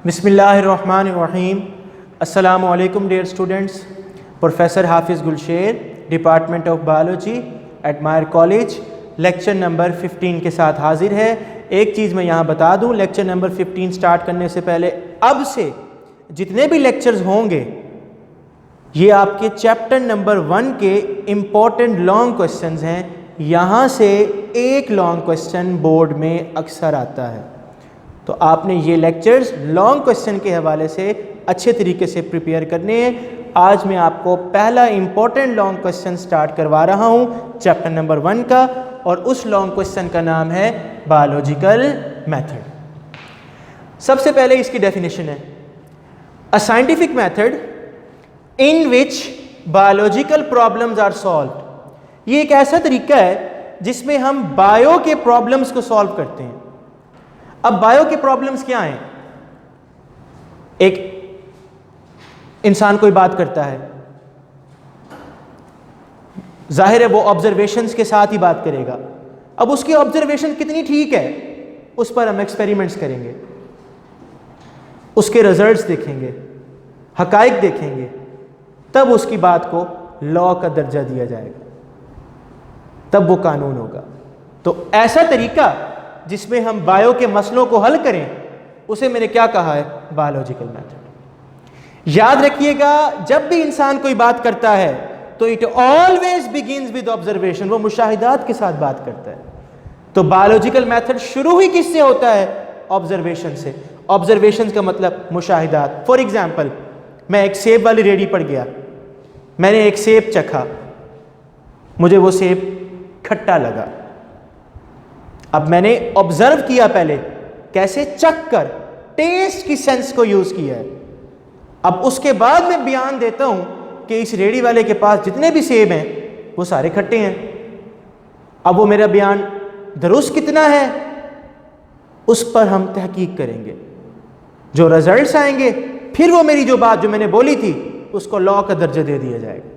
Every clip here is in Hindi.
बिस्मिल्लाहिर्रहमानिर्रहीम। अस्सलामु अलैकुम dear students. Professor Hafiz Gulsher, department of biology at मायर कॉलेज, लेक्चर नंबर 15 के साथ हाजिर है। एक चीज़ मैं यहाँ बता दूँ, लेक्चर नंबर 15 स्टार्ट करने से पहले अब से जितने भी लेक्चर्स होंगे ये आपके चैप्टर नंबर 1 के इम्पोर्टेंट लॉन्ग क्वेश्चंस हैं। यहाँ से एक लॉन्ग क्वेश्चन बोर्ड में अक्सर आता है, तो आपने ये लेक्चर्स लॉन्ग क्वेश्चन के हवाले से अच्छे तरीके से प्रिपेयर करने हैं। आज मैं आपको पहला इम्पोर्टेंट लॉन्ग क्वेश्चन स्टार्ट करवा रहा हूँ चैप्टर नंबर 1 का, और उस लॉन्ग क्वेश्चन का नाम है बायोलॉजिकल मेथड। सबसे पहले इसकी डेफिनेशन है, a scientific method in which biological problems are solved. ये एक ऐसा तरीका है जिसमें हम बायो के प्रॉब्लम्स को सॉल्व करते हैं। अब बायो के प्रॉब्लम्स क्या हैं? एक इंसान कोई बात करता है, जाहिर है वो ऑब्जर्वेशंस के साथ ही बात करेगा। अब उसकी ऑब्जर्वेशन कितनी ठीक है उस पर हम एक्सपेरिमेंट्स करेंगे, उसके रिजल्ट्स देखेंगे, हकाइक देखेंगे, तब उसकी बात को लॉ का दर्जा दिया जाएगा, तब वो कानून होगा। तो ऐसा तरीका जिसमें हम बायो के मसलों को हल करें उसे मैंने क्या कहा है? Biological method. याद रखिएगा, जब भी इंसान कोई बात करता है तो it always begins with observation. वो मुशाहिदात के साथ बात करता है। तो बायोलॉजिकल मेथड शुरू ही किससे होता है? ऑब्जर्वेशन से। ऑब्जर्वेशन का मतलब मुशाहिदात। फॉर एग्जाम्पल, मैं एक सेब वाली रेडी पर गया, मैंने एक सेब चखा, मुझे वो सेब खट्टा लगा। अब मैंने ऑब्जर्व किया पहले, कैसे? चख कर, टेस्ट की सेंस को यूज किया है। अब उसके बाद मैं बयान देता हूं कि इस रेडी वाले के पास जितने भी सेब हैं वो सारे खट्टे हैं। अब वो मेरा बयान दुरुस्त कितना है उस पर हम तहकीक करेंगे। जो रिजल्ट्स आएंगे फिर वो मेरी जो बात जो मैंने बोली थी उसको लॉ का दर्जा दे दिया जाएगा।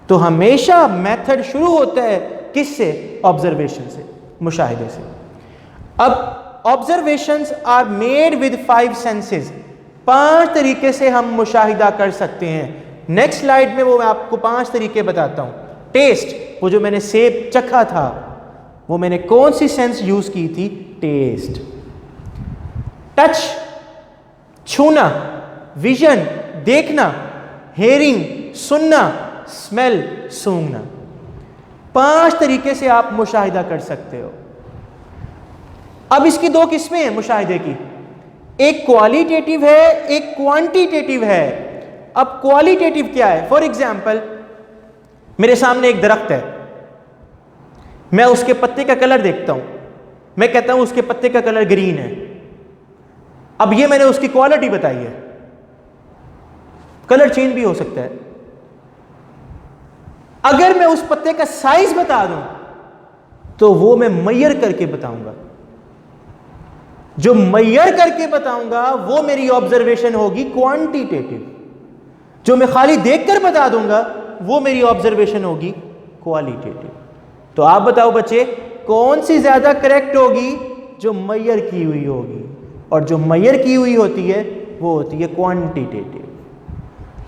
तो हमेशा मेथड शुरू होता है किससे? ऑब्जर्वेशन से, मुशाहिदे से। अब observations are made with 5 senses. 5 तरीके से हम मुशाहिदा कर सकते हैं। नेक्स्ट स्लाइड में वो मैं आपको 5 तरीके बताता हूं। टेस्ट, वो जो मैंने सेब चखा था वो मैंने कौन सी सेंस यूज की थी? टेस्ट। टच, छूना, विजन, देखना, हेयरिंग, सुनना, स्मेल, सूंघना। 5 तरीके से आप मुशाहिदा कर सकते हो। अब इसकी 2 किस्में हैं मुशाहिदे की, एक क्वालिटेटिव है, एक क्वांटिटेटिव है। अब क्वालिटेटिव क्या है? फॉर एग्जाम्पल, मेरे सामने एक दरख्त है, मैं उसके पत्ते का कलर देखता हूं, मैं कहता हूं उसके पत्ते का कलर ग्रीन है। अब ये मैंने उसकी क्वालिटी बताई है, कलर चेंज भी हो सकता है। अगर मैं उस पत्ते का साइज बता दूं तो वो मैं मैयर करके बताऊंगा। जो मैयर करके बताऊंगा वो मेरी ऑब्जर्वेशन होगी क्वांटिटेटिव। जो मैं खाली देखकर बता दूंगा वो मेरी ऑब्जर्वेशन होगी क्वालिटेटिव। तो आप बताओ बच्चे, कौन सी ज्यादा करेक्ट होगी? जो मैयर की हुई होगी, और जो मैयर की हुई होती है वो होती है क्वांटिटेटिव।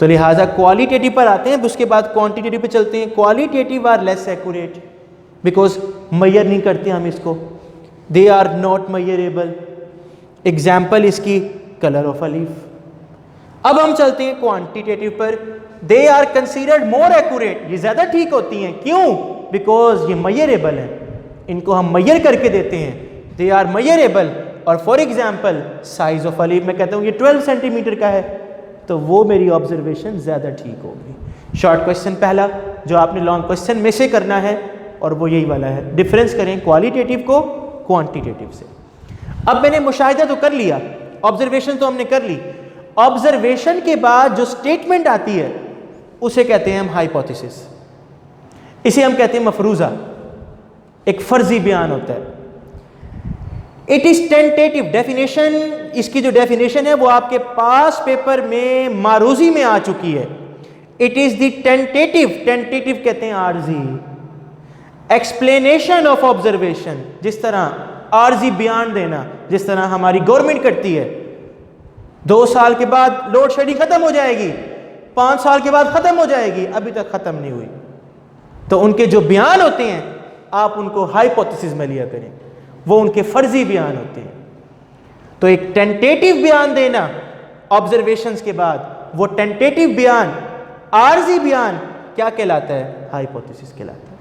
तो लिहाजा क्वालिटेटिव पर आते हैं, उसके बाद क्वांटिटेटिव पे चलते हैं। Qualitative are less accurate because measure नहीं करते हम इसको, they are not measurable. Example इसकी कलर ऑफ अ लीफ। अब हम चलते हैं क्वांटिटेटिव पर, they are considered more accurate. ये ज्यादा ठीक होती हैं। क्यों? बिकॉज ये मैयरेबल है, इनको हम मैयर करके देते हैं, दे आर मैयरेबल। और for example size of a leaf, मैं कहता हूं ये 12 सेंटीमीटर का है, तो वो मेरी ऑब्जर्वेशन ज्यादा ठीक होगी। शॉर्ट क्वेश्चन पहला जो आपने लॉन्ग क्वेश्चन में से करना है, और वो यही वाला है। डिफरेंस करें क्वालिटेटिव को क्वांटिटेटिव से। अब मैंने मुशाहिदा तो कर लिया, ऑब्जर्वेशन तो हमने कर ली। ऑब्जर्वेशन के बाद जो स्टेटमेंट आती है उसे कहते हैं हम हाइपोथेसिस। इसे हम कहते हैं मफरूजा, एक फर्जी बयान होता है। It is tentative. डेफिनेशन, इसकी जो डेफिनेशन है वो आपके पास पेपर में मारूजी में आ चुकी है। It is the tentative, tentative कहते हैं आर्जी, एक्सप्लेनेशन ऑफ ऑब्जर्वेशन। जिस तरह आर्जी बयान देना, जिस तरह हमारी गवर्नमेंट करती है, 2 साल के बाद लोड शेडिंग खत्म हो जाएगी, 5 साल के बाद खत्म हो जाएगी, अभी तक खत्म नहीं हुई। तो उनके जो बयान होते हैं आप उनको हाइपोथेसिस में लिया करें, वो उनके फर्जी बयान होते हैं। तो एक टेंटेटिव बयान देना ऑब्जर्वेशंस के बाद, वो टेंटेटिव बयान, आर्जी बयान क्या कहलाता है? हाइपोथेसिस कहलाता है।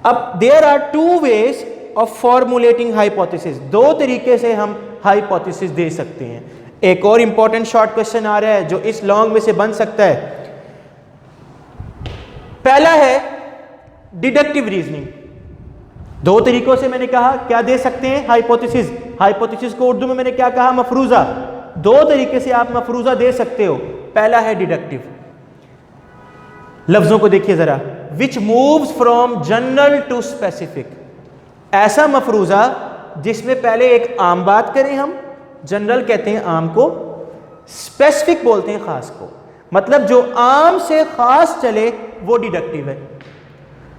अब there are 2 ways of formulating hypothesis, 2 तरीके से हम हाइपोथेसिस दे सकते हैं। एक और इंपॉर्टेंट शॉर्ट क्वेश्चन आ रहा है जो इस लॉन्ग में से बन सकता है। पहला है डिडक्टिव रीजनिंग। 2 तरीकों से मैंने कहा क्या दे सकते हैं हाइपोथेसिस। हाइपोथेसिस को उर्दू में मैंने क्या कहा? मफरूजा। 2 तरीके से आप मफरूजा दे सकते हो। पहला है डिडक्टिव। लफ्जों को देखिए जरा, which moves from general to specific. ऐसा मफरूजा जिसमें पहले एक आम बात करें, हम जनरल कहते हैं आम को, स्पेसिफिक बोलते हैं खास को। मतलब जो आम से खास चले वो डिडक्टिव है।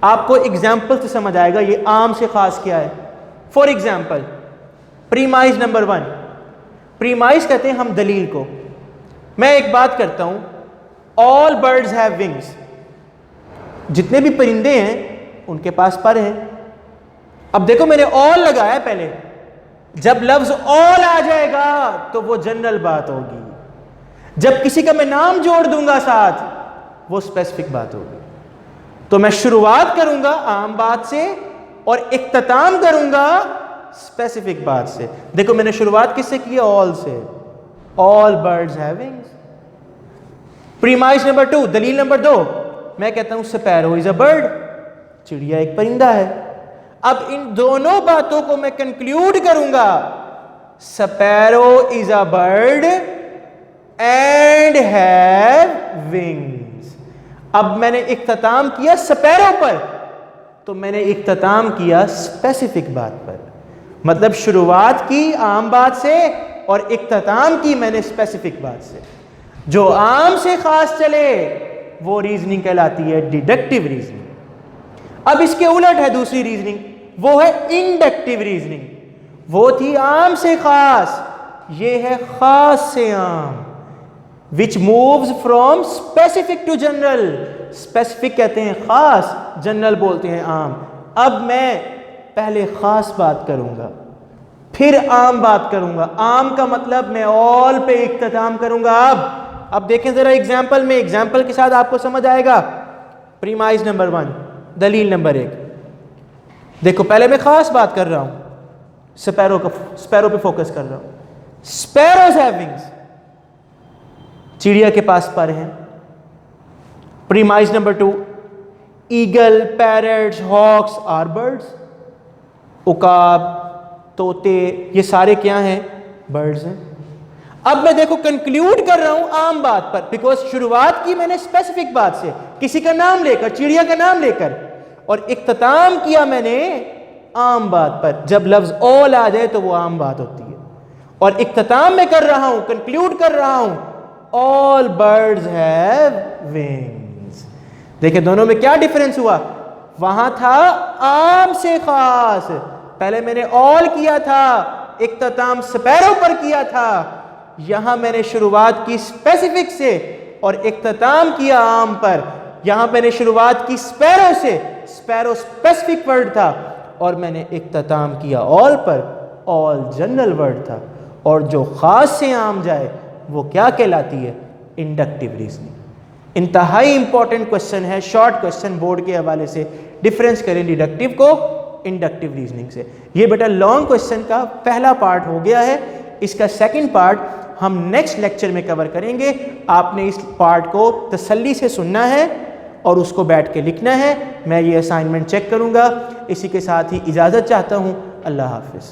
आपको एग्जाम्पल से समझ आएगा ये आम से खास क्या है। For example premise number 1। Premise कहते हैं हम दलील को। मैं एक बात करता हूं, ऑल बर्ड्स हैव विंग्स। जितने भी परिंदे हैं उनके पास पर हैं। अब देखो मैंने ऑल लगाया पहले, जब लफ्ज ऑल आ जाएगा तो वो जनरल बात होगी। जब किसी का मैं नाम जोड़ दूंगा साथ, वो स्पेसिफिक बात होगी। तो मैं शुरुआत करूंगा आम बात से और इख्तिताम करूंगा स्पेसिफिक बात से। देखो मैंने शुरुआत किससे की? ऑल से। All birds have wings. Premise number 2, दलील नंबर 2, मैं कहता हूं स्पैरो इज अ बर्ड। चिड़िया एक परिंदा है। अब इन दोनों बातों को मैं कंक्लूड करूंगा, sparrow is a bird and have wings. अब मैंने इख्तिताम किया स्पैरो पर, तो मैंने इख्तिताम किया स्पेसिफिक बात पर। मतलब शुरुआत की आम बात से और इख्तिताम की मैंने स्पेसिफिक बात से। जो आम से खास चले वो रीजनिंग कहलाती है डिडक्टिव रीजनिंग। अब इसके उलट है दूसरी रीजनिंग, वो है इंडक्टिव रीजनिंग। वो थी आम से खास, ये है खास से आम। Which moves from specific to general. Specific कहते हैं खास, जनरल बोलते हैं आम। अब मैं पहले खास बात करूंगा, फिर आम बात करूंगा। आम का मतलब मैं ऑल पे इख्तिताम करूंगा। अब देखें जरा एग्जाम्पल में, एग्जाम्पल के साथ आपको समझ आएगा। प्रीमाइज नंबर 1, दलील नंबर 1। देखो पहले मैं खास बात कर रहा हूं, स्पैरो पे फोकस कर रहा हूं। स्पैरोज हैव विंग्स, चिड़िया के पास पर हैं। Premise number 2, eagle, parrots, hawks are birds. उकाब, तोते, ये सारे क्या हैं? बर्ड्स हैं। अब मैं देखो कंक्लूड कर रहा हूं आम बात पर, बिकॉज शुरुआत की मैंने स्पेसिफिक बात से, किसी का नाम लेकर, चिड़िया का नाम लेकर, और इख्तिताम किया मैंने आम बात पर। जब लफ्ज ऑल आ जाए तो वो आम बात होती है। और इख्तिताम में कर रहा हूं, कंक्लूड कर रहा हूं, ऑल बर्ड्स हैव विंग्स। देखिए दोनों में क्या डिफरेंस हुआ। वहां था आम से खास, पहले मैंने ऑल किया था, इख्तिताम स्पैरो पर किया था। यहां मैंने शुरुआत की स्पेसिफिक से और इख्तिताम किया आम पर। यहां मैंने शुरुआत की स्पैरो से, स्पैरो स्पेसिफिक वर्ड था, और मैंने इख्तिताम किया ऑल पर, ऑल जनरल वर्ड था। और जो खास से आम जाए वो क्या कहलाती है? Inductive reasoning. इंतहाई इंपॉर्टेंट क्वेश्चन है, शॉर्ट क्वेश्चन बोर्ड के हवाले से। डिफरेंस करें डिडक्टिव को इंडक्टिव रीजनिंग से। ये बेटा लॉन्ग क्वेश्चन का पहला पार्ट हो गया है। इसका सेकंड पार्ट हम नेक्स्ट लेक्चर में कवर करेंगे। आपने इस पार्ट को तसल्ली से सुनना है और उसको बैठ के लिखना है। मैं ये असाइनमेंट चेक करूंगा। इसी के साथ ही इजाज़त चाहता हूँ। अल्लाह हाफिज़।